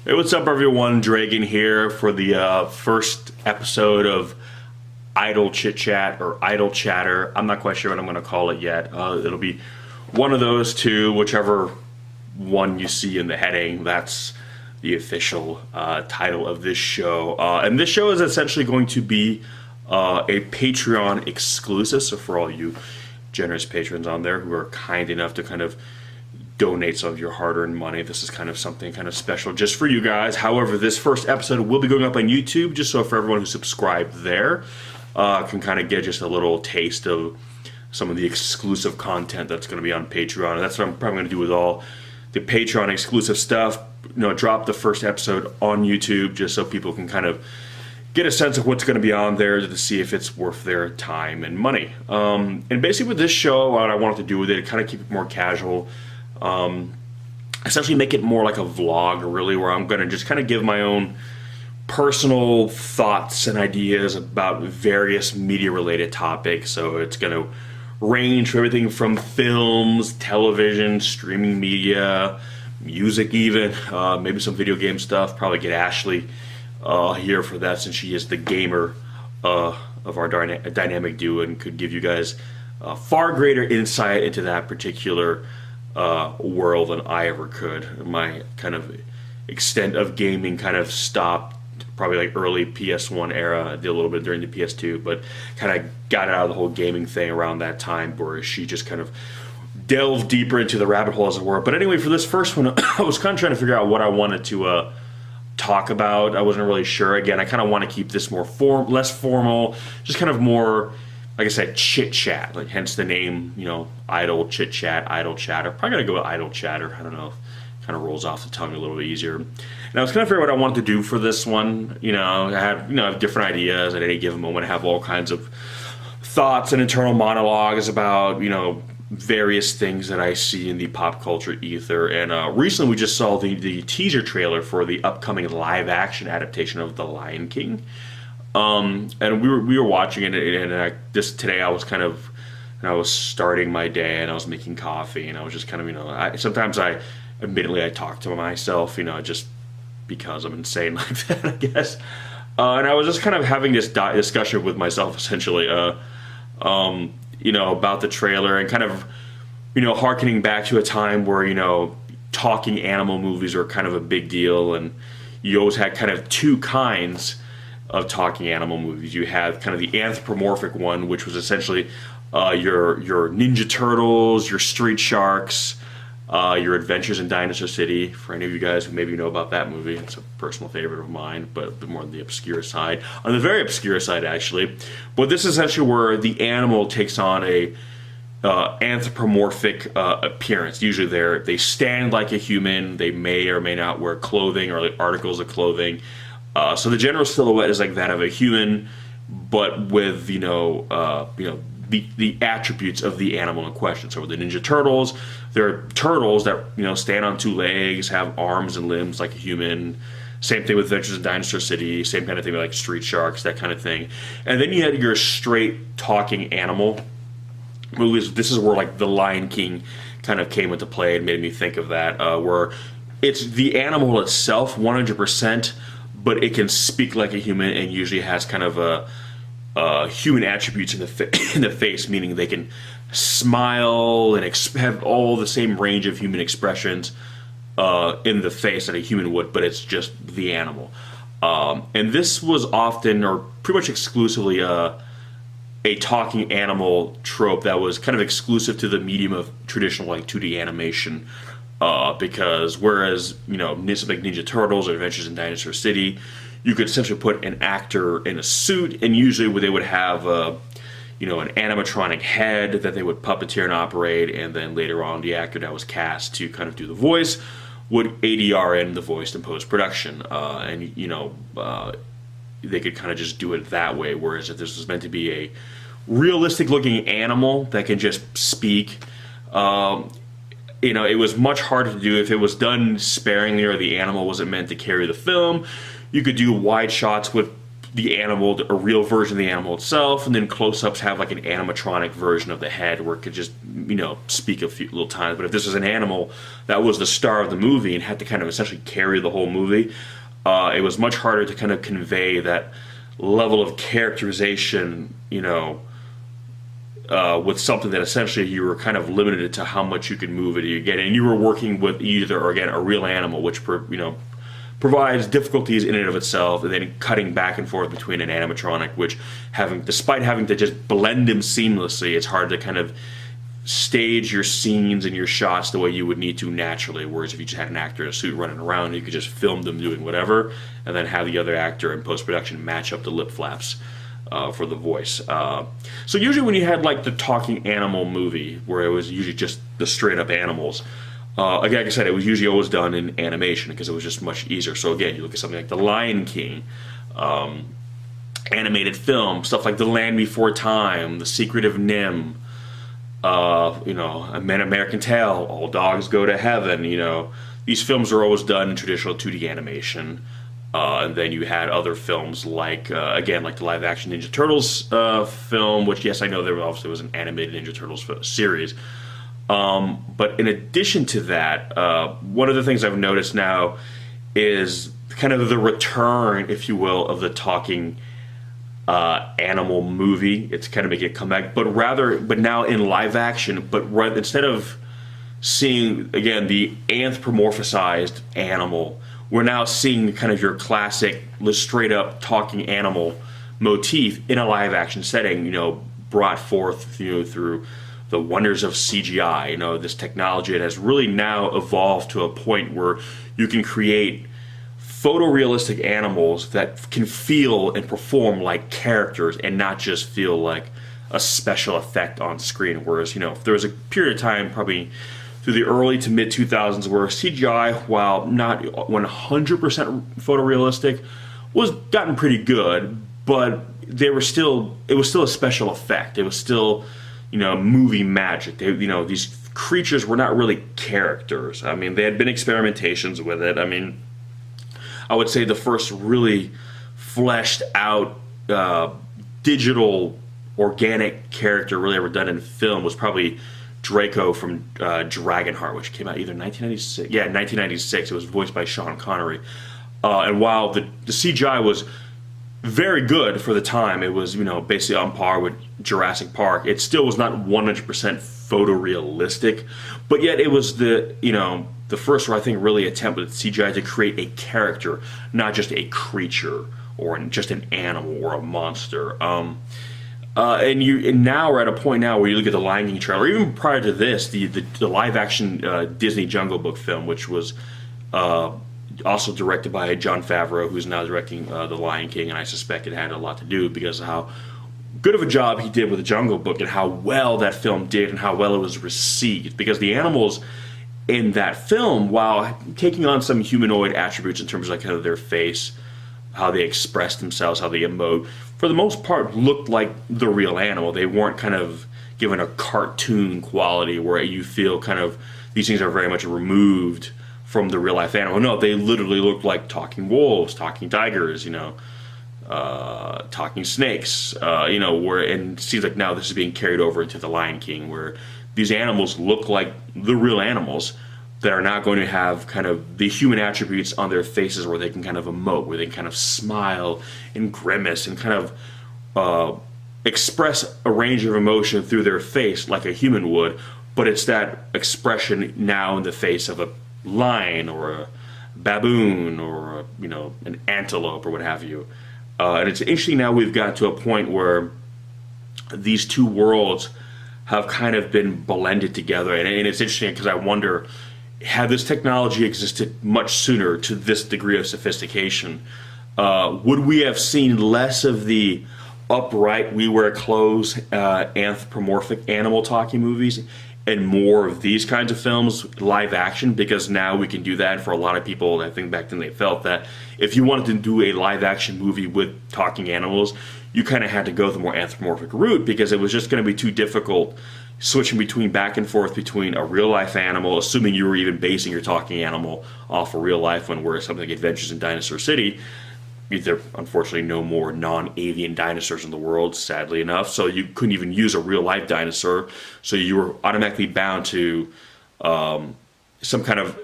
Hey, what's up everyone? Dragon here for the first episode of Idle Chit Chat or Idle Chatter. I'm not quite sure what I'm going to call it yet. It'll be one of those two, whichever one you see in the heading. That's the official title of this show. And this show is essentially going to be a Patreon exclusive. So for all you generous patrons on there who are kind enough to kind of donate some of your hard-earned money, this is kind of something kind of special just for you guys. However, this first episode will be going up on YouTube, just so for everyone who's subscribed there can kind of get just a little taste of some of the exclusive content that's going to be on Patreon. And that's what I'm probably going to do with all the Patreon exclusive stuff. You know, drop the first episode on YouTube just so people can kind of get a sense of what's going to be on there to see if it's worth their time and money. And basically with this show, what I wanted to do with it, kind of keep it more casual. Essentially make it more like a vlog, really, where I'm going to just kind of give my own personal thoughts and ideas about various media-related topics. So it's going to range from everything from films, television, streaming media, music even, maybe some video game stuff. Probably get Ashley here for that, since she is the gamer of our dynamic duo and could give you guys far greater insight into that particular world than I ever could. My kind of extent of gaming kind of stopped probably like early PS1 era. I did a little bit during the PS2, but kind of got out of the whole gaming thing around that time, where she just kind of delved deeper into the rabbit hole, as it were. But anyway, for this first one, I was kind of trying to figure out what I wanted to talk about. I wasn't really sure. Again, I kind of want to keep this more less formal, just kind of more, like I said, chit chat, like hence the name, you know, Idle Chit Chat, Idle Chatter. Probably gonna go with Idle Chatter. I don't know, kind of rolls off the tongue a little bit easier. And I was kind of figuring out what I wanted to do for this one. You know, I have different ideas at any given moment. I have all kinds of thoughts and internal monologues about, you know, various things that I see in the pop culture ether. And recently we just saw the teaser trailer for the upcoming live action adaptation of The Lion King. And we were watching it, and today I was kind of, I was starting my day, and I was making coffee, and I was just kind of, you know, sometimes I talk to myself, you know, just because I'm insane like that, I guess. And I was just kind of having this discussion with myself, essentially, you know, about the trailer, and kind of, you know, hearkening back to a time where, you know, talking animal movies were kind of a big deal, and you always had kind of two kinds of talking animal movies. You had kind of the anthropomorphic one, which was essentially your Ninja Turtles, your Street Sharks, your Adventures in Dinosaur City. For any of you guys who maybe know about that movie, it's a personal favorite of mine, but a bit more on the obscure side. On the very obscure side, actually. But this is essentially where the animal takes on a anthropomorphic appearance. Usually they stand like a human. They may or may not wear clothing or like articles of clothing. So the general silhouette is like that of a human, but with the attributes of the animal in question. So with the Ninja Turtles, they're turtles that, you know, stand on two legs, have arms and limbs like a human. Same thing with Adventures in Dinosaur City. Same kind of thing with like Street Sharks, that kind of thing. And then you had your straight talking animal movies. This is where like The Lion King kind of came into play and made me think of that, where it's the animal itself 100%. But it can speak like a human, and usually has kind of a human attributes in the face, meaning they can smile and have all the same range of human expressions in the face that a human would, but it's just the animal. And this was often, or pretty much exclusively, a talking animal trope that was kind of exclusive to the medium of traditional like 2D animation. Because whereas, you know, something like Ninja Turtles or Adventures in Dinosaur City, you could essentially put an actor in a suit, and usually they would have, you know, an animatronic head that they would puppeteer and operate, and then later on the actor that was cast to kind of do the voice would ADR in the voice in post-production. And, you know, they could kind of just do it that way, whereas if this was meant to be a realistic-looking animal that can just speak, you know, it was much harder to do if it was done sparingly or the animal wasn't meant to carry the film. You could do wide shots with the animal, a real version of the animal itself, and then close-ups have like an animatronic version of the head where it could just, speak a few little times. But if this was an animal that was the star of the movie and had to kind of essentially carry the whole movie, it was much harder to kind of convey that level of characterization, with something that essentially you were kind of limited to how much you could move it or get, and you were working with either, or again, a real animal, which provides difficulties in and of itself, and then cutting back and forth between an animatronic, which despite having to just blend him seamlessly, it's hard to kind of stage your scenes and your shots the way you would need to naturally. Whereas if you just had an actor in a suit running around, you could just film them doing whatever, and then have the other actor in post-production match up the lip flaps for the voice. So usually when you had like the talking animal movie, where it was usually just the straight up animals, again, like I said, it was usually always done in animation because it was just much easier. So again, you look at something like The Lion King, animated film, stuff like The Land Before Time, The Secret of Nim, An American Tale, All Dogs Go to Heaven. These films are always done in traditional 2D animation. And then you had other films like, again, like the live-action Ninja Turtles film, which, yes, I know there obviously was an animated Ninja Turtles series. But in addition to that, one of the things I've noticed now is kind of the return, if you will, of the talking animal movie. It's kind of making a comeback, but now in live action. But instead of seeing, again, the anthropomorphized animal, we're now seeing kind of your classic, straight up talking animal motif in a live action setting, brought forth, through the wonders of CGI. This technology, it has really now evolved to a point where you can create photorealistic animals that can feel and perform like characters and not just feel like a special effect on screen. Whereas, there was a period of time, probably through the early to mid 2000s, where CGI, while not 100% photorealistic, was gotten pretty good, but it was still a special effect. It was still, movie magic. These creatures were not really characters. I mean, they had been experimentations with it. I mean, I would say the first really fleshed out digital organic character really ever done in film was probably Draco from Dragonheart, which came out either 1996. Yeah, 1996. It was voiced by Sean Connery. And while the CGI was very good for the time, it was basically on par with Jurassic Park. It still was not 100% photorealistic, but yet it was the first, I think, really attempt with CGI to create a character, not just a creature or just an animal or a monster. And now we're at a point now where you look at the Lion King trailer, even prior to this, the live action Disney Jungle Book film, which was also directed by Jon Favreau, who's now directing the Lion King, and I suspect it had a lot to do because of how good of a job he did with the Jungle Book and how well that film did and how well it was received. Because the animals in that film, while taking on some humanoid attributes in terms of like kind of their face, how they express themselves, how they emote, for the most part looked like the real animal. They weren't kind of given a cartoon quality where you feel kind of these things are very much removed from the real life animal. No, they literally looked like talking wolves, talking tigers, talking snakes, and it seems like now this is being carried over into the Lion King, where these animals look like the real animals that are not going to have kind of the human attributes on their faces where they can kind of emote, where they can kind of smile and grimace and kind of express a range of emotion through their face like a human would, but it's that expression now in the face of a lion or a baboon or an antelope or what have you. And it's interesting now we've got to a point where these two worlds have kind of been blended together, and it's interesting because I wonder, had this technology existed much sooner to this degree of sophistication, would we have seen less of the upright, we wear clothes, anthropomorphic animal talking movies and more of these kinds of films, live action? Because now we can do that. And for a lot of people, I think back then they felt that if you wanted to do a live action movie with talking animals, you kind of had to go the more anthropomorphic route because it was just going to be too difficult switching back and forth between a real life animal, assuming you were even basing your talking animal off of real life one, where something like Adventures in Dinosaur City, there unfortunately no more non-avian dinosaurs in the world, sadly enough. So you couldn't even use a real life dinosaur. So you were automatically bound to some kind of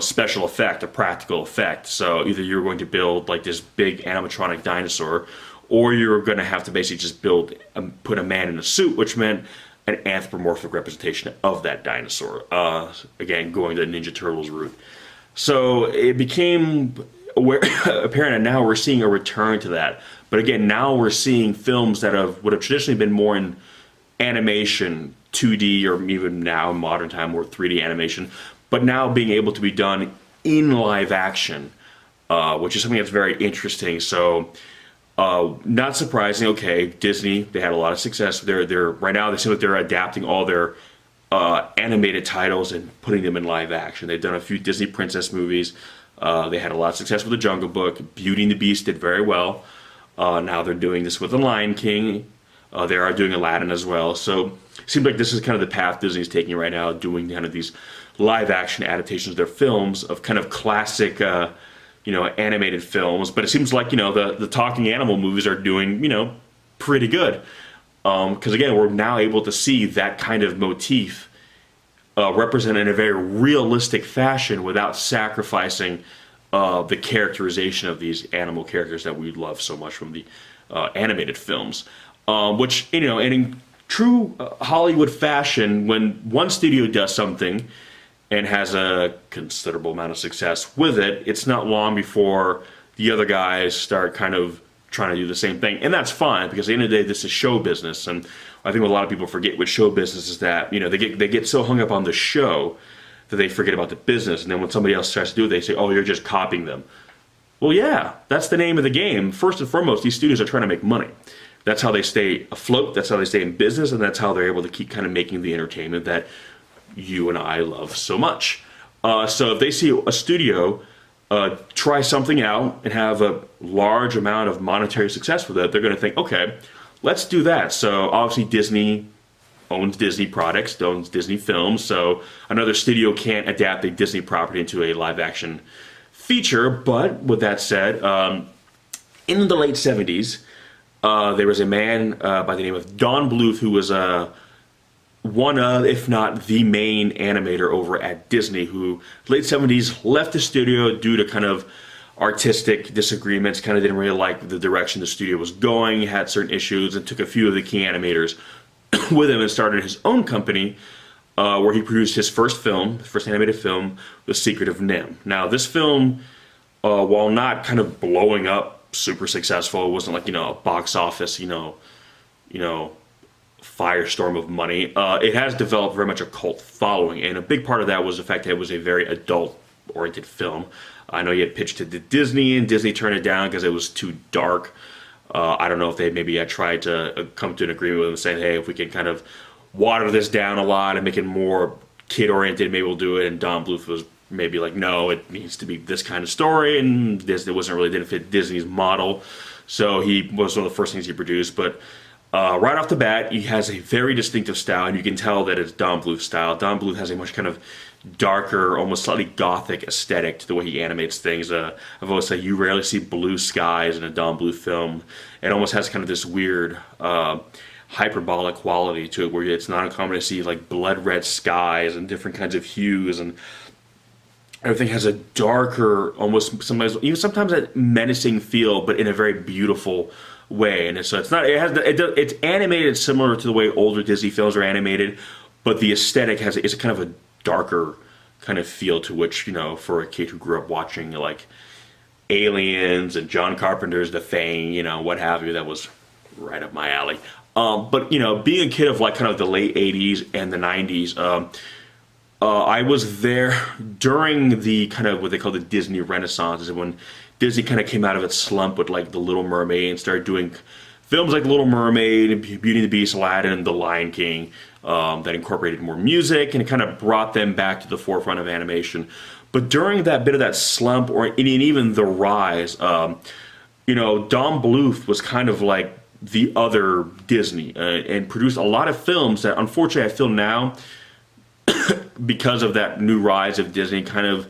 special effect, a practical effect. So either you're going to build like this big animatronic dinosaur, or you're going to have to basically just put a man in a suit, which meant an anthropomorphic representation of that dinosaur. Again, going the Ninja Turtles route. So it became apparent, and now we're seeing a return to that. But again, now we're seeing films that would have traditionally been more in animation, 2D, or even now in modern time more 3D animation, but now being able to be done in live action, which is something that's very interesting. So not surprising. Okay, Disney, they had a lot of success. They're right now, they seem like they're adapting all their animated titles and putting them in live action. They've done a few Disney princess movies. They had a lot of success with The Jungle Book. Beauty and the Beast did very well. Now they're doing this with The Lion King. They are doing Aladdin as well. So it seems like this is kind of the path Disney's taking right now, doing kind of these live action adaptations of their films of kind of classic, animated films. But it seems like, the talking animal movies are doing, pretty good. Because again, we're now able to see that kind of motif represented in a very realistic fashion without sacrificing the characterization of these animal characters that we love so much from the animated films. Which, and in true Hollywood fashion, when one studio does something and has a considerable amount of success with it, it's not long before the other guys start kind of trying to do the same thing. And that's fine, because at the end of the day, this is show business. And I think what a lot of people forget with show business is that, they get so hung up on the show that they forget about the business. And then when somebody else tries to do it, they say, oh, you're just copying them. Well, yeah, that's the name of the game. First and foremost, these studios are trying to make money. That's how they stay afloat. That's how they stay in business. And that's how they're able to keep kind of making the entertainment that you and I love so much. So if they see a studio try something out and have a large amount of monetary success with it, they're going to think, okay, let's do that. So obviously Disney owns Disney products, owns Disney films, so another studio can't adapt a Disney property into a live action feature. But with that said, in the late 70s, there was a man by the name of Don Bluth, who was one of, if not the main animator over at Disney, who late 70s left the studio due to kind of artistic disagreements, kind of didn't really like the direction the studio was going, had certain issues, and took a few of the key animators with him and started his own company, where he produced his first animated film, The Secret of Nim. Now, this film, while not kind of blowing up super successful, it wasn't like, a box office, firestorm of money. It has developed very much a cult following, and a big part of that was the fact that it was a very adult-oriented film. I know he had pitched it to Disney, and Disney turned it down because it was too dark. I don't know if they maybe had tried to come to an agreement with him saying, hey, if we can kind of water this down a lot and make it more kid-oriented, maybe we'll do it. And Don Bluth was maybe like, no, it needs to be this kind of story, and Disney didn't fit Disney's model. So he was one of the first things he produced. But right off the bat, he has a very distinctive style, and you can tell that it's Don Bluth's style. Don Bluth has a much kind of darker, almost slightly gothic aesthetic to the way he animates things. I've always said you rarely see blue skies in a Don Bluth film. It almost has kind of this weird hyperbolic quality to it, where it's not uncommon to see like blood red skies and different kinds of hues, and everything has a darker, almost sometimes a menacing feel, but in a very beautiful way. And so it's animated similar to the way older Disney films are animated, but the aesthetic is kind of a darker kind of feel to which, for a kid who grew up watching like Aliens and John Carpenter's The Thing, what have you, that was right up my alley. But being a kid of like kind of the late 80s and the 90s, I was there during the kind of what they call the Disney Renaissance, is when Disney kind of came out of its slump with like The Little Mermaid and started doing films like The Little Mermaid, Beauty and the Beast, Aladdin, and The Lion King, that incorporated more music, and it kind of brought them back to the forefront of animation. But during that bit of that slump, or even the rise, Don Bluth was kind of like the other Disney, and produced a lot of films that unfortunately I feel now, because of that new rise of Disney, kind of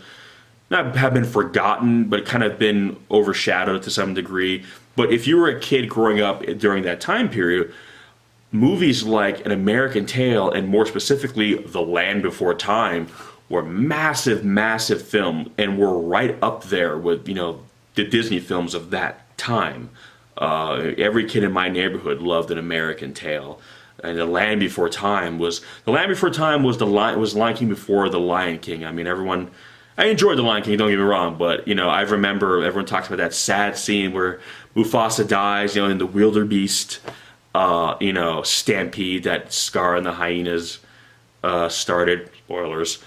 not have been forgotten, but kind of been overshadowed to some degree. But if you were a kid growing up during that time period, movies like An American Tail, and more specifically The Land Before Time, were massive, massive films, and were right up there with, the Disney films of that time. Every kid in my neighborhood loved An American Tail. And The Land Before Time was Lion King before The Lion King. I mean, I enjoyed The Lion King, don't get me wrong, but I remember everyone talks about that sad scene where Mufasa dies, in the wildebeest, stampede that Scar and the hyenas started. Spoilers.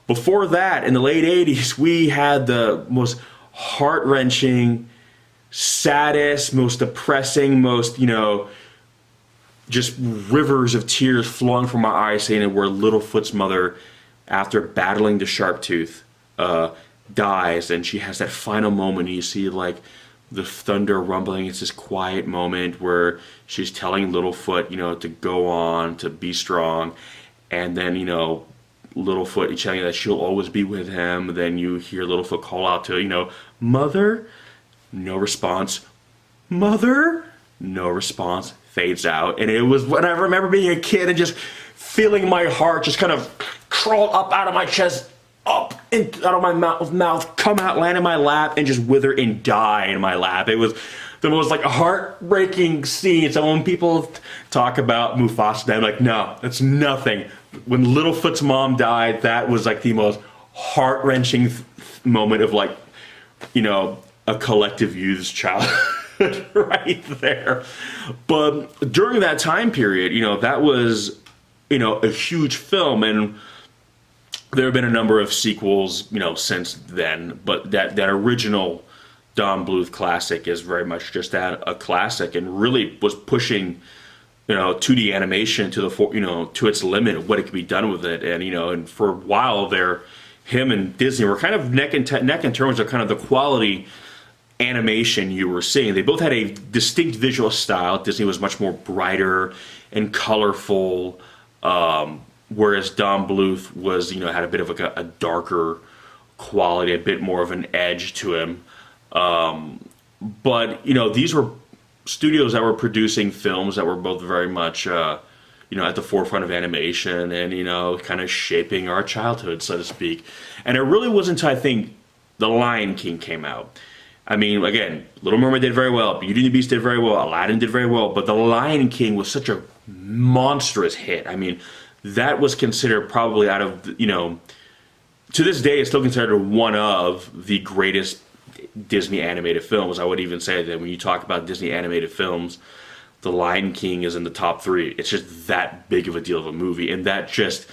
Before that, in the late 80s, we had the most heart-wrenching, saddest, most depressing, most, just rivers of tears flowing from my eyes, saying where Littlefoot's mother, after battling the Sharptooth, dies, and she has that final moment. And you see like the thunder rumbling. It's this quiet moment where she's telling Littlefoot, to go on, to be strong, and then Littlefoot telling you that she'll always be with him. Then you hear Littlefoot call out to mother, no response. Mother, no response. Fades out. And it was when I remember being a kid and just feeling my heart just kind of crawl up out of my chest, up and out of my mouth, come out, land in my lap, and just wither and die in my lap. It was the most heartbreaking scene. So when people talk about Mufasa, I'm like, no, that's nothing. When Littlefoot's mom died, that was the most heart-wrenching moment of a collective youth's childhood. Right there. But during that time period, that was, a huge film, and there have been a number of sequels, since then, but that original Don Bluth classic is very much just that, a classic, and really was pushing, 2D animation to to its limit of what it could be done with it. And, and for a while there, him and Disney were kind of neck in terms of kind of the quality animation you were seeing. They both had a distinct visual style. Disney was much more brighter and colorful, whereas Don Bluth was, had a bit of a darker quality, a bit more of an edge to him. But these were studios that were producing films that were both very much, at the forefront of animation and, kind of shaping our childhood, so to speak. And it really wasn't until I think The Lion King came out. I mean, again, Little Mermaid did very well, Beauty and the Beast did very well, Aladdin did very well, but The Lion King was such a monstrous hit. I mean, that was considered probably out of, to this day, it's still considered one of the greatest Disney animated films. I would even say that when you talk about Disney animated films, The Lion King is in the top 3. It's just that big of a deal of a movie, and that just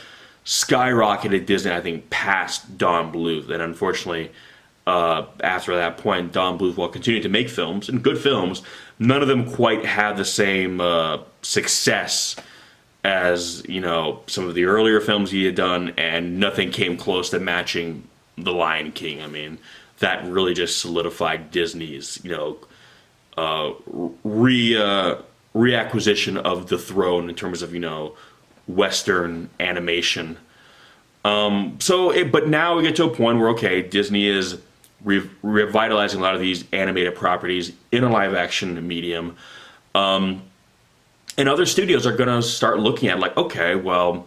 skyrocketed Disney, I think, past Don Bluth, and unfortunately, after that point, Don Bluth, while continuing to make films, and good films, none of them quite had the same success as, some of the earlier films he had done, and nothing came close to matching The Lion King. I mean, that really just solidified Disney's, reacquisition of the throne in terms of, Western animation. But now we get to a point where, okay, Disney is revitalizing a lot of these animated properties in a live-action medium. And other studios are going to start looking at, okay, well,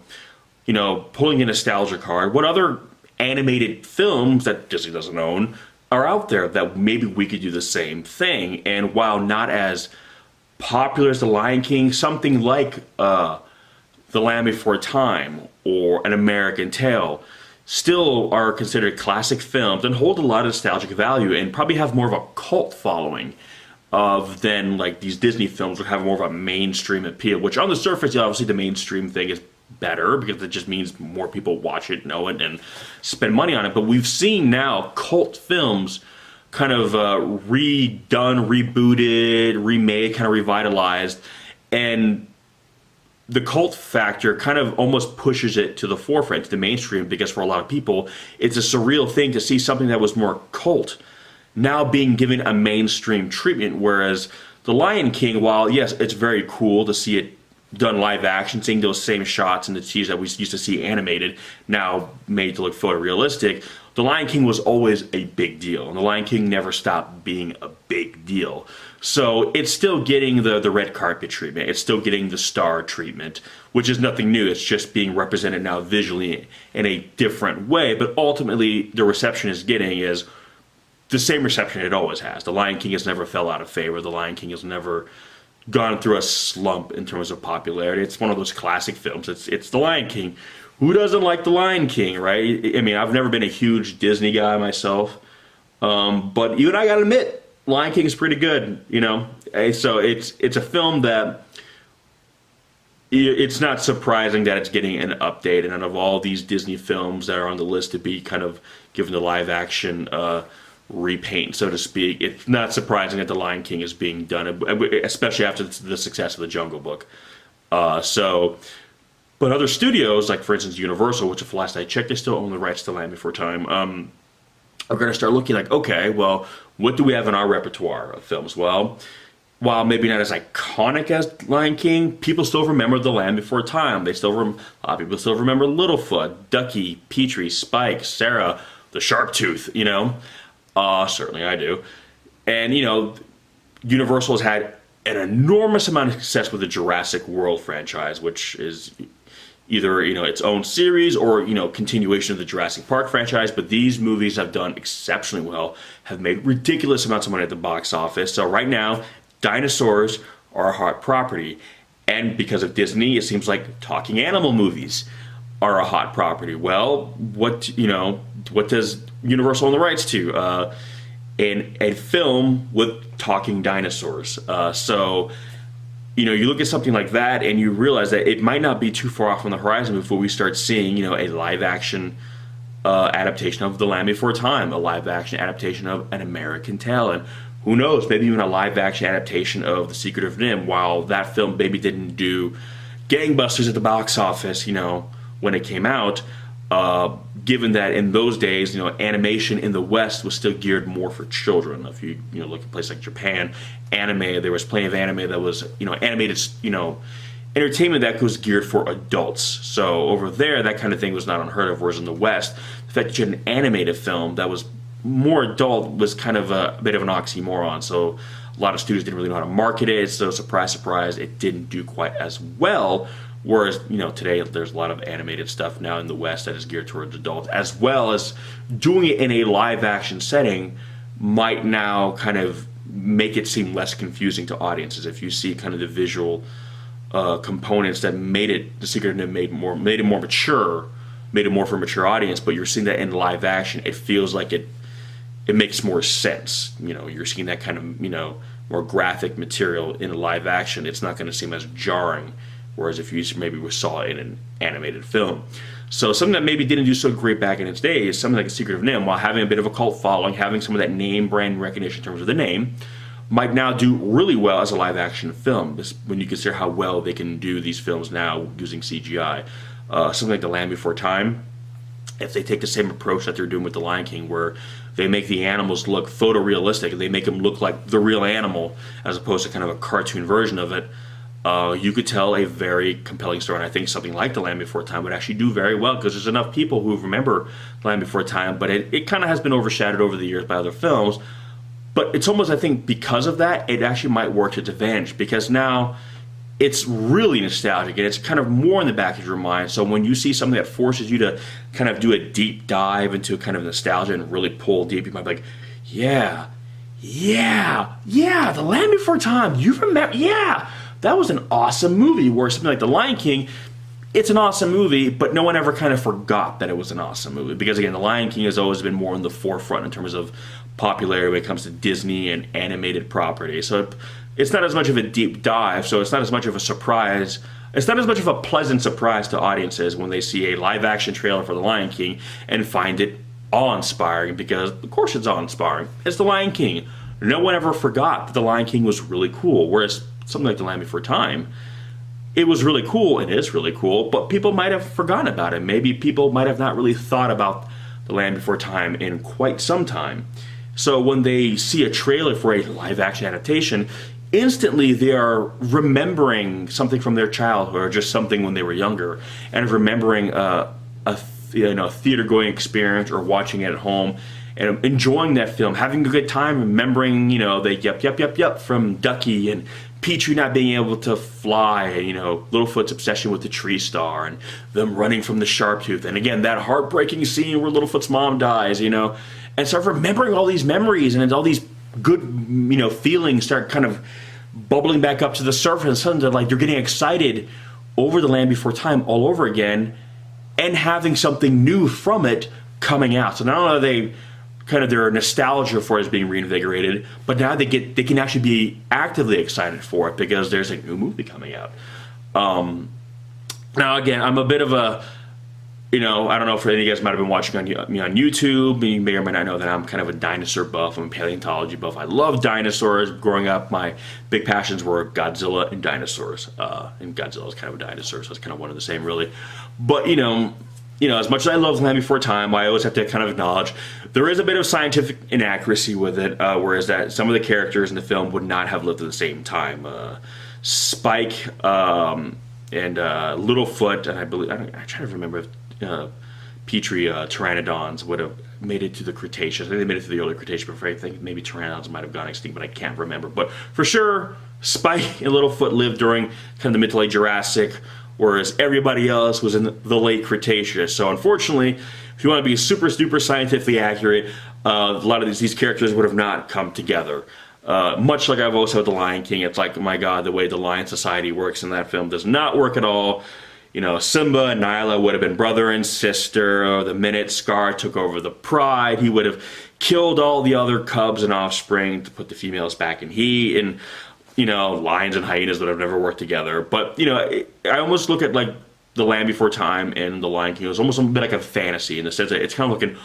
pulling a nostalgia card, what other animated films that Disney doesn't own are out there that maybe we could do the same thing? And while not as popular as The Lion King, something like The Land Before Time or An American Tail still are considered classic films and hold a lot of nostalgic value and probably have more of a cult following than these Disney films would have more of a mainstream appeal, which on the surface, obviously the mainstream thing is better because it just means more people watch it, know it, and spend money on it. But we've seen now cult films kind of redone, rebooted, remade, kind of revitalized, and the cult factor kind of almost pushes it to the forefront, to the mainstream, because for a lot of people, it's a surreal thing to see something that was more cult now being given a mainstream treatment, whereas The Lion King, while, yes, it's very cool to see it done live action, seeing those same shots and the scenes that we used to see animated, now made to look photorealistic, The Lion King was always a big deal, and The Lion King never stopped being a big deal. So it's still getting the red carpet treatment. It's still getting the star treatment, which is nothing new. It's just being represented now visually in a different way. But ultimately, the reception it's getting is the same reception it always has. The Lion King has never fell out of favor. The Lion King has never gone through a slump in terms of popularity. It's one of those classic films. It's The Lion King. Who doesn't like The Lion King, right? I mean, I've never been a huge Disney guy myself, but even I gotta admit, Lion King is pretty good, you know. So it's a film that it's not surprising that it's getting an update, and out of all these Disney films that are on the list to be kind of given the live action repaint, so to speak, it's not surprising that The Lion King is being done, especially after the success of The Jungle Book. But other studios, like for instance Universal, which if last I checked, they still own the rights to Land Before Time, are going to start looking like, okay, well, what do we have in our repertoire of films? Well, while maybe not as iconic as Lion King, people still remember The Land Before Time. A lot of people still remember Littlefoot, Ducky, Petrie, Spike, Sarah, the Sharptooth, you know? Certainly I do. And, you know, Universal has had an enormous amount of success with the Jurassic World franchise, which is either, you know, its own series or, you know, continuation of the Jurassic Park franchise. But these movies have done exceptionally well, have made ridiculous amounts of money at the box office. So right now, dinosaurs are a hot property. And because of Disney, it seems like talking animal movies are a hot property. Well, what does Universal own the rights to? A film with talking dinosaurs. So, you know, you look at something like that and you realize that it might not be too far off on the horizon before we start seeing, you know, a live action adaptation of The Land Before Time, a live action adaptation of An American Tale, and who knows, maybe even a live action adaptation of The Secret of NIMH. While that film maybe didn't do gangbusters at the box office, you know, when it came out, given that in those days, you know, animation in the West was still geared more for children. If you look at places like Japan, anime, there was plenty of anime that was, you know, animated, you know, entertainment that was geared for adults. So over there, that kind of thing was not unheard of. Whereas in the West, the fact that you had an animated film that was more adult was kind of a bit of an oxymoron. So a lot of studios didn't really know how to market it. So surprise, surprise, it didn't do quite as well. Whereas, you know, today there's a lot of animated stuff now in the West that is geared towards adults, as well as doing it in a live action setting might now kind of make it seem less confusing to audiences. If you see kind of the visual components that made it, The Secret of NIMH made it more mature, made it more for a mature audience, but you're seeing that in live action, it feels like it makes more sense. You know, you're seeing that kind of, you know, more graphic material in live action. It's not going to seem as jarring. Whereas if you maybe saw it in an animated film. So something that maybe didn't do so great back in its day is something like The Secret of NIMH, while having a bit of a cult following, having some of that name brand recognition in terms of the name, might now do really well as a live action film when you consider how well they can do these films now using CGI. Something like The Land Before Time, if they take the same approach that they're doing with The Lion King, where they make the animals look photorealistic, they make them look like the real animal as opposed to kind of a cartoon version of it, you could tell a very compelling story. And I think something like The Land Before Time would actually do very well because there's enough people who remember The Land Before Time, but it kind of has been overshadowed over the years by other films. But it's almost, I think, because of that, it actually might work to its advantage because now it's really nostalgic and it's kind of more in the back of your mind. So when you see something that forces you to kind of do a deep dive into kind of nostalgia and really pull deep, you might be like, yeah, The Land Before Time, you remember, yeah. That was an awesome movie. Where something like The Lion King, it's an awesome movie, but no one ever kind of forgot that it was an awesome movie. Because again, The Lion King has always been more in the forefront in terms of popularity when it comes to Disney and animated property. So it's not as much of a deep dive, so it's not as much of a surprise. It's not as much of a pleasant surprise to audiences when they see a live action trailer for The Lion King and find it awe-inspiring, because of course it's awe-inspiring. It's The Lion King. No one ever forgot that The Lion King was really cool, whereas something like The Land Before Time, it was really cool, and it is really cool, but people might have forgotten about it. Maybe people might have not really thought about The Land Before Time in quite some time. So when they see a trailer for a live-action adaptation, instantly they are remembering something from their childhood or just something when they were younger, and remembering a theater going experience or watching it at home and enjoying that film, having a good time, remembering the yep from Ducky and Petrie not being able to fly, and Littlefoot's obsession with the tree star and them running from the Sharptooth, and again that heartbreaking scene where Littlefoot's mom dies, and start remembering all these memories, and all these good feelings start kind of bubbling back up to the surface, and suddenly they're getting excited over The Land Before Time all over again, and having something new from it coming out. So not only are they kind of their nostalgia for it is being reinvigorated, but now they can actually be actively excited for it because there's a new movie coming out. Now again, I'm a bit of a, I don't know if any of you guys might have been watching me on YouTube. You may or may not know that I'm kind of a dinosaur buff. I'm a paleontology buff. I love dinosaurs. Growing up, my big passions were Godzilla and dinosaurs. And Godzilla is kind of a dinosaur, so it's kind of one and the same, really. But as much as I love Land Before Time, I always have to kind of acknowledge there is a bit of scientific inaccuracy with it, whereas that some of the characters in the film would not have lived at the same time. Spike and Littlefoot, and I'm trying to remember if Petrie pteranodons would have made it to the Cretaceous. I think they made it to the early Cretaceous before. I think maybe pteranodons might have gone extinct, but I can't remember. But for sure, Spike and Littlefoot lived during kind of the mid to late Jurassic, whereas everybody else was in the late Cretaceous. So unfortunately, if you want to be super scientifically accurate, a lot of these characters would have not come together. Much like I've always said with The Lion King, it's like, my God, the way the Lion Society works in that film does not work at all. Simba and Nyla would have been brother and sister. The minute Scar took over the pride, he would have killed all the other cubs and offspring to put the females back in heat. And lions and hyenas would have never worked together. But, I almost look at like The Land Before Time and The Lion King. It's almost a bit like a fantasy in the sense that it's kind of like an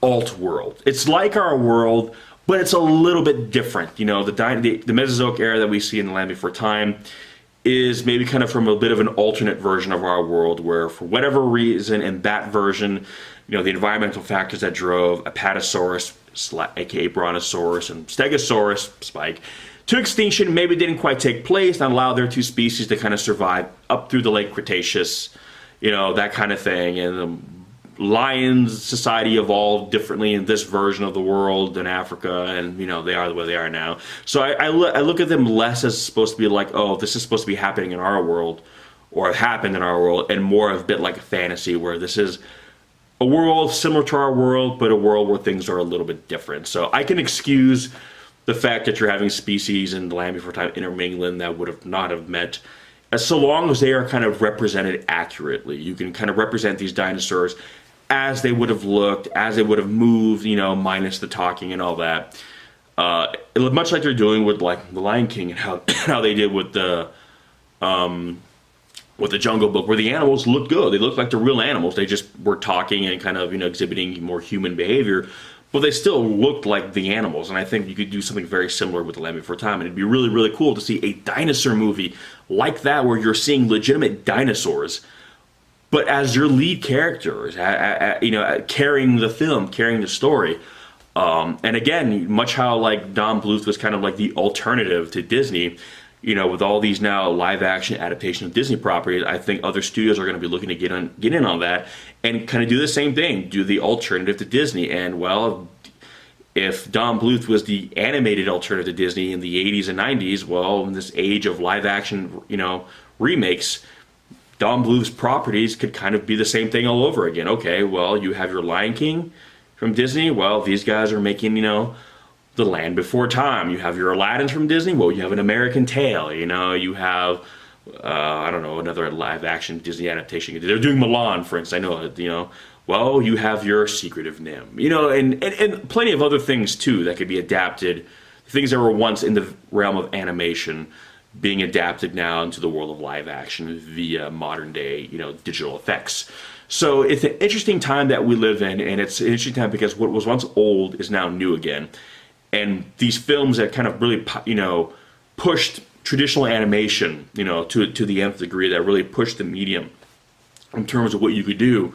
alt world. It's like our world, but it's a little bit different. The Mesozoic era that we see in The Land Before Time is maybe kind of from a bit of an alternate version of our world, where for whatever reason in that version, the environmental factors that drove Apatosaurus, aka Brontosaurus, and Stegosaurus, Spike, to extinction maybe didn't quite take place and allow their two species to kind of survive up through the late Cretaceous, that kind of thing. And the lions society evolved differently in this version of the world than Africa, and they are the way they are now. So I look at them less as supposed to be like, oh, this is supposed to be happening in our world, or have happened in our world, and more of a bit like a fantasy where this is a world similar to our world, but a world where things are a little bit different. So I can excuse the fact that you're having species in The Land Before Time intermingling that would have not have met, as so long as they are kind of represented accurately. You can kind of represent these dinosaurs as they would have looked, as they would have moved, minus the talking and all that. Much like they're doing with like The Lion King and how they did with the Jungle Book, where the animals looked good. They looked like the real animals. They just were talking and kind of exhibiting more human behavior, but they still looked like the animals. And I think you could do something very similar with The Land Before Time, and it'd be really cool to see a dinosaur movie like that, where you're seeing legitimate dinosaurs, but as your lead characters, carrying the film, carrying the story. And again, much how like Don Bluth was kind of like the alternative to Disney, with all these now live action adaptations of Disney properties, I think other studios are going to be looking to get in on that and kind of do the same thing, do the alternative to Disney. And well, if Don Bluth was the animated alternative to Disney in the 80s and 90s, well, in this age of live action, remakes, Don Bluth's properties could kind of be the same thing all over again. Okay, well, you have your Lion King from Disney. Well, these guys are making, The Land Before Time. You have your Aladdins from Disney. Well, you have An American Tail. You have, another live action Disney adaptation. They're doing Milan, for instance. I know, well, you have your Secret of Nim. And plenty of other things, too, that could be adapted. Things that were once in the realm of animation being adapted now into the world of live action via modern day, digital effects. So it's an interesting time that we live in, and it's an interesting time because what was once old is now new again. And these films that kind of really, pushed traditional animation, to the nth degree, that really pushed the medium in terms of what you could do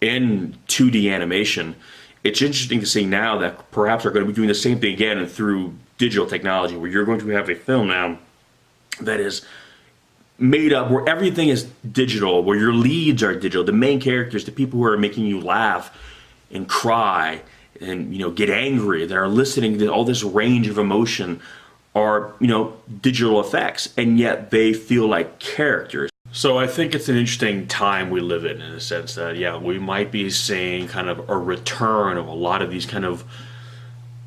in 2D animation. It's interesting to see now that perhaps they're going to be doing the same thing again through digital technology, where you're going to have a film now that is made up, where everything is digital, where your leads are digital, the main characters, the people who are making you laugh and cry and get angry, that are listening to all this range of emotion, are digital effects, and yet they feel like characters. So I think it's an interesting time we live in the sense that, yeah, we might be seeing kind of a return of a lot of these kind of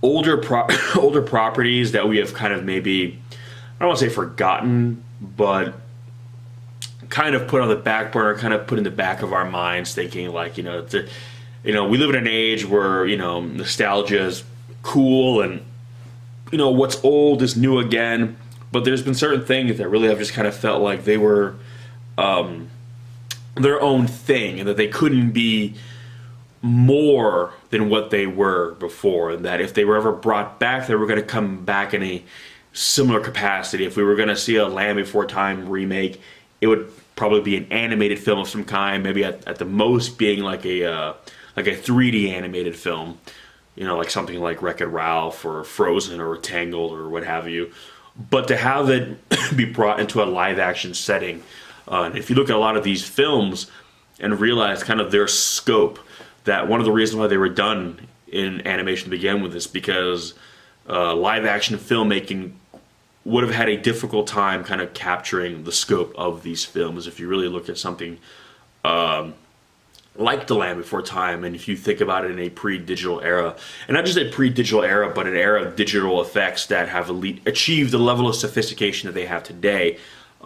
older properties that we have kind of maybe, I don't want to say forgotten, but kind of put on the back burner, kind of put in the back of our minds, thinking like, we live in an age where, nostalgia is cool, and, what's old is new again. But there's been certain things that really have just kind of felt like they were their own thing, and that they couldn't be more than what they were before, and that if they were ever brought back, they were going to come back in a similar capacity. If we were going to see a Land Before Time remake, it would probably be an animated film of some kind, maybe at the most being like a 3D animated film, like something like Wreck-It Ralph or Frozen or Tangled or what have you. But to have it be brought into a live action setting, and if you look at a lot of these films and realize kind of their scope, that one of the reasons why they were done in animation to begin with is because live action filmmaking would have had a difficult time kind of capturing the scope of these films. If you really look at something like The Land Before Time, and if you think about it in a pre-digital era, and not just a pre-digital era, but an era of digital effects that have achieved the level of sophistication that they have today,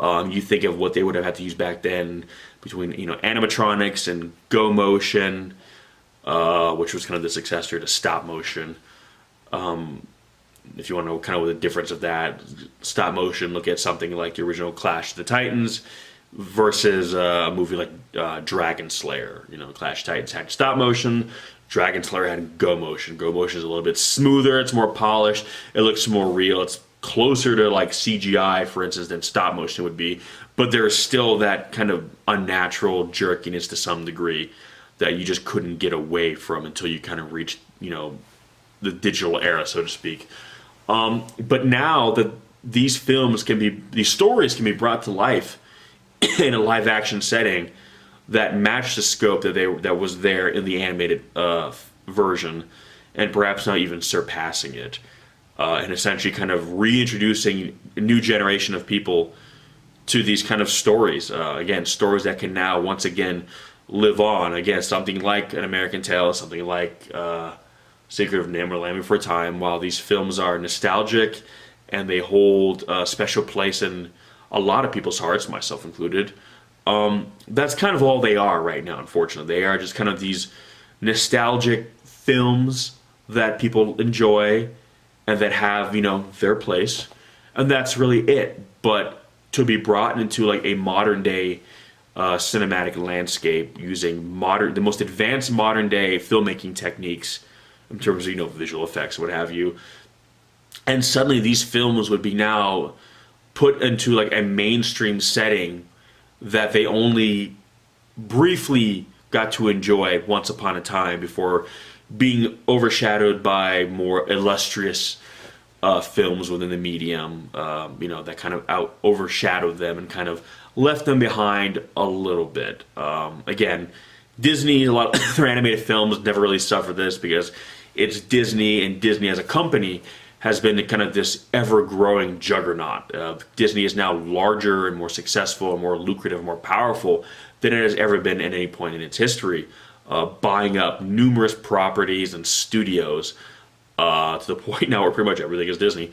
you think of what they would have had to use back then between animatronics and go motion, which was kind of the successor to stop motion. If you want to know kind of what the difference of that, stop motion, look at something like the original Clash of the Titans versus a movie like Dragon Slayer. Clash of Titans had stop motion, Dragon Slayer had go motion. Go motion is a little bit smoother, it's more polished, it looks more real, it's closer to like CGI, for instance, than stop motion would be, but there's still that kind of unnatural jerkiness to some degree that you just couldn't get away from until you kind of reached, the digital era, so to speak. But now that these stories can be brought to life in a live action setting that match the scope that was there in the animated version, and perhaps not even surpassing it, and essentially kind of reintroducing a new generation of people to these kind of stories. Again, stories that can now once again live on. Again, something like An American Tale, something like Secret of NIMH or Land Before Time. While these films are nostalgic and they hold a special place in a lot of people's hearts, myself included, that's kind of all they are right now, unfortunately. They are just kind of these nostalgic films that people enjoy and that have, their place. And that's really it. But to be brought into like a modern day cinematic landscape using the most advanced modern day filmmaking techniques in terms of visual effects, what have you, and suddenly these films would be now put into like a mainstream setting that they only briefly got to enjoy once upon a time before being overshadowed by more illustrious films within the medium, that kind of overshadowed them and kind of left them behind a little bit. Again, Disney, a lot of their animated films never really suffered this because it's Disney, and Disney as a company has been kind of this ever-growing juggernaut. Disney is now larger and more successful and more lucrative and more powerful than it has ever been at any point in its history, buying up numerous properties and studios to the point now where pretty much everything is Disney.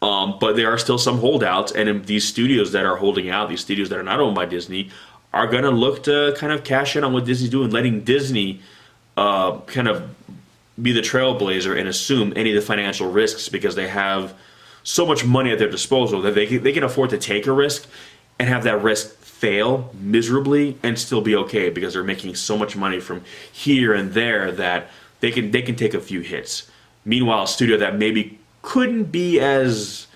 But there are still some holdouts, and in these studios that are holding out, these studios that are not owned by Disney, are going to look to kind of cash in on what Disney's doing, letting Disney kind of be the trailblazer and assume any of the financial risks, because they have so much money at their disposal that they can afford to take a risk and have that risk fail miserably and still be okay, because they're making so much money from here and there that they can take a few hits. Meanwhile, a studio that maybe couldn't be as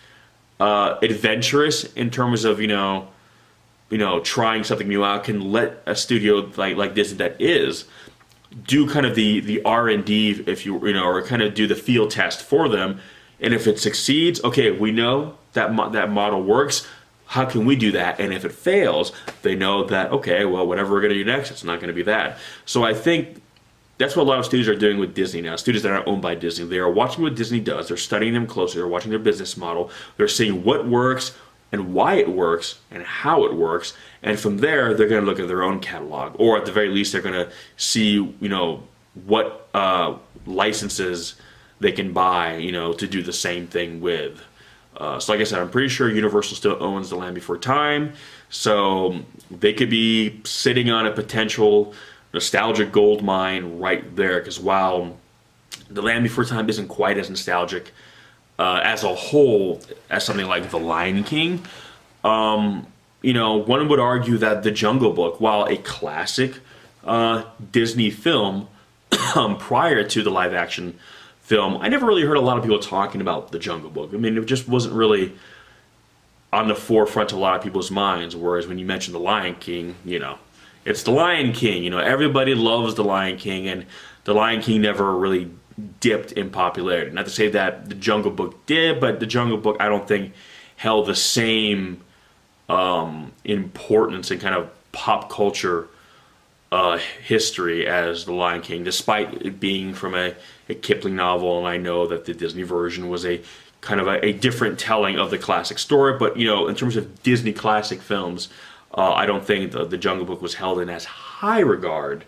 adventurous in terms of trying something new out can let a studio like Disney that is do kind of the R&D, if or kind of do the field test for them, and if it succeeds, okay, we know that that model works. how can we do that? And if it fails, they know that, okay, well, whatever we're going to do next, it's not going to be that. So I think that's what a lot of studios are doing with Disney now. Studios that are owned by Disney, they are watching what Disney does. They're studying them closely. They're watching their business model. They're seeing what works and why it works and how it works. And from there, they're going to look at their own catalog, or at the very least, they're going to see, what licenses they can buy, to do the same thing with. So like I said, I'm pretty sure Universal still owns The Land Before Time, so they could be sitting on a potential nostalgic gold mine right there, because while The Land Before Time isn't quite as nostalgic as a whole as something like The Lion King, one would argue that The Jungle Book, while a classic Disney film prior to the live action film, I never really heard a lot of people talking about The Jungle Book. I mean, it just wasn't really on the forefront of a lot of people's minds, whereas when you mention The Lion King, it's The Lion King. Everybody loves The Lion King, and The Lion King never really dipped in popularity. Not to say that The Jungle Book did, but The Jungle Book, I don't think, held the same importance and kind of pop culture history as The Lion King, despite it being from a Kipling novel, and I know that the Disney version was a kind of a different telling of the classic story. But in terms of Disney classic films, I don't think the Jungle Book was held in as high regard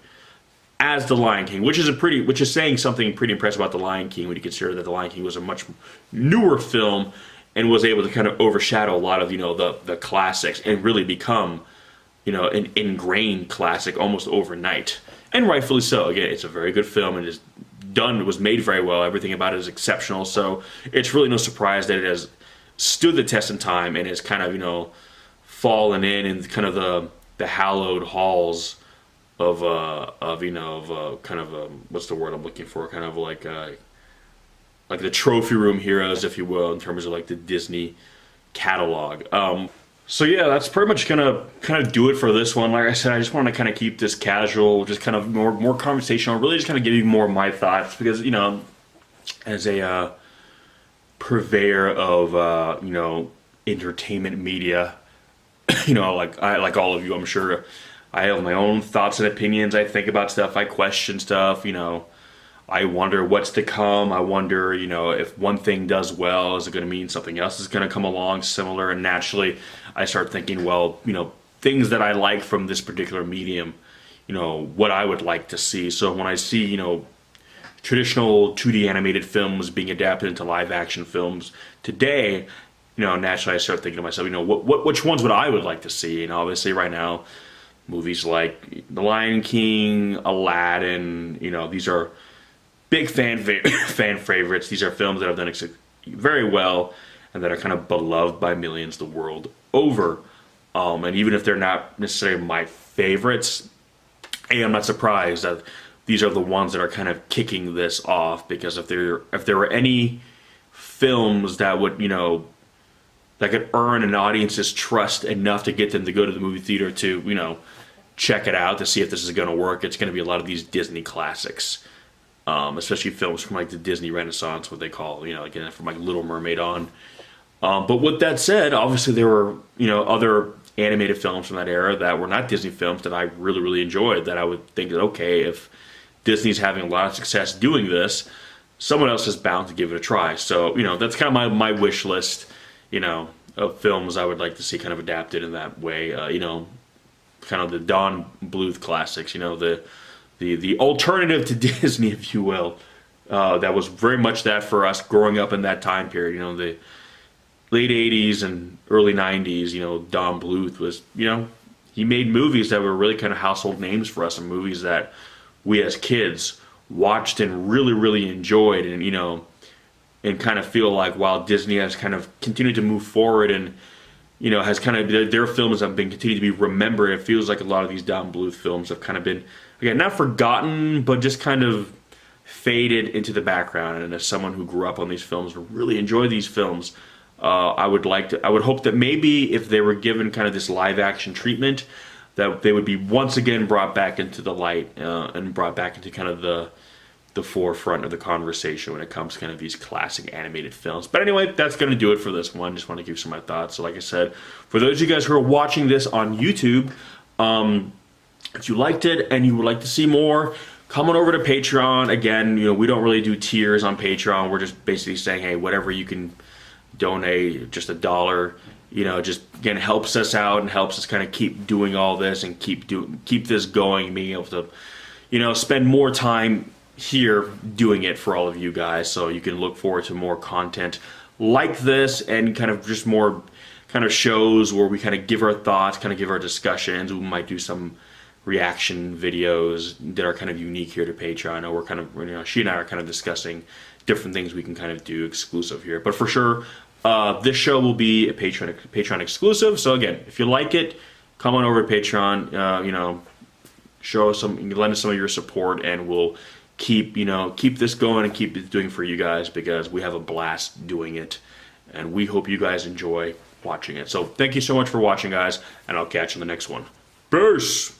as The Lion King, which is saying something pretty impressive about The Lion King when you consider that The Lion King was a much newer film and was able to kind of overshadow a lot of the classics and really become an ingrained classic almost overnight, and rightfully so. Again, it's a very good film and it was made very well. Everything about it is exceptional, so it's really no surprise that it has stood the test in time and has kind of fallen in kind of the hallowed halls of kind of what's the word I'm looking for? Kind of like the trophy room heroes, if you will, in terms of like the Disney catalog. So yeah, that's pretty much gonna kind of do it for this one. Like I said, I just want to kind of keep this casual, just kind of more conversational, really just kind of give you more of my thoughts, because as a purveyor of entertainment media, like all of you, I'm sure I have my own thoughts and opinions. I think about stuff, I question stuff, I wonder what's to come. I wonder, if one thing does well, is it going to mean something else is going to come along similar? And naturally, I start thinking, well, things that I like from this particular medium, what I would like to see. So when I see, traditional 2D animated films being adapted into live action films today, naturally I start thinking to myself, which ones would I would like to see? And obviously right now, movies like The Lion King, Aladdin, these are big fan favorites. These are films that have done very well and that are kind of beloved by millions the world over. And even if they're not necessarily my favorites, I'm not surprised that these are the ones that are kind of kicking this off, because if there were any films that would, that could earn an audience's trust enough to get them to go to the movie theater to, check it out to see if this is going to work, it's going to be a lot of these Disney classics. Especially films from like the Disney Renaissance, what they call, again, from like Little Mermaid on. But with that said, obviously there were, other animated films from that era that were not Disney films that I really, really enjoyed, that I would think that, okay, if Disney's having a lot of success doing this, someone else is bound to give it a try. So, that's kind of my wish list, of films I would like to see kind of adapted in that way. Kind of the Don Bluth classics, the alternative to Disney, if you will, that was very much that for us growing up in that time period. The late 80s and early 90s, Don Bluth was, he made movies that were really kind of household names for us, and movies that we as kids watched and really, really enjoyed, and, and kind of feel like while Disney has kind of continued to move forward and, has kind of, their films have been continued to be remembered, it feels like a lot of these Don Bluth films have kind of been, again, not forgotten, but just kind of faded into the background. And as someone who grew up on these films, really enjoy these films, I would hope that maybe if they were given kind of this live action treatment, that they would be once again brought back into the light and brought back into kind of the forefront of the conversation when it comes to kind of these classic animated films. But anyway, that's going to do it for this one. Just want to give some of my thoughts. So like I said, for those of you guys who are watching this on YouTube, if you liked it and you would like to see more, come on over to Patreon. Again, we don't really do tiers on Patreon. We're just basically saying, hey, whatever you can donate, just $1, just again helps us out and helps us kind of keep doing all this and keep this going, being able to, spend more time here doing it for all of you guys, so you can look forward to more content like this and kind of just more kind of shows where we kind of give our thoughts, kind of give our discussions. We might do some reaction videos that are kind of unique here to Patreon. I know we're kind of, she and I are kind of discussing different things we can kind of do exclusive here. But for sure, this show will be a Patreon exclusive. So again, if you like it, come on over to Patreon. Show us lend us some of your support, and we'll keep this going and keep it doing for you guys, because we have a blast doing it, and we hope you guys enjoy watching it. So thank you so much for watching, guys, and I'll catch you in the next one. Peace.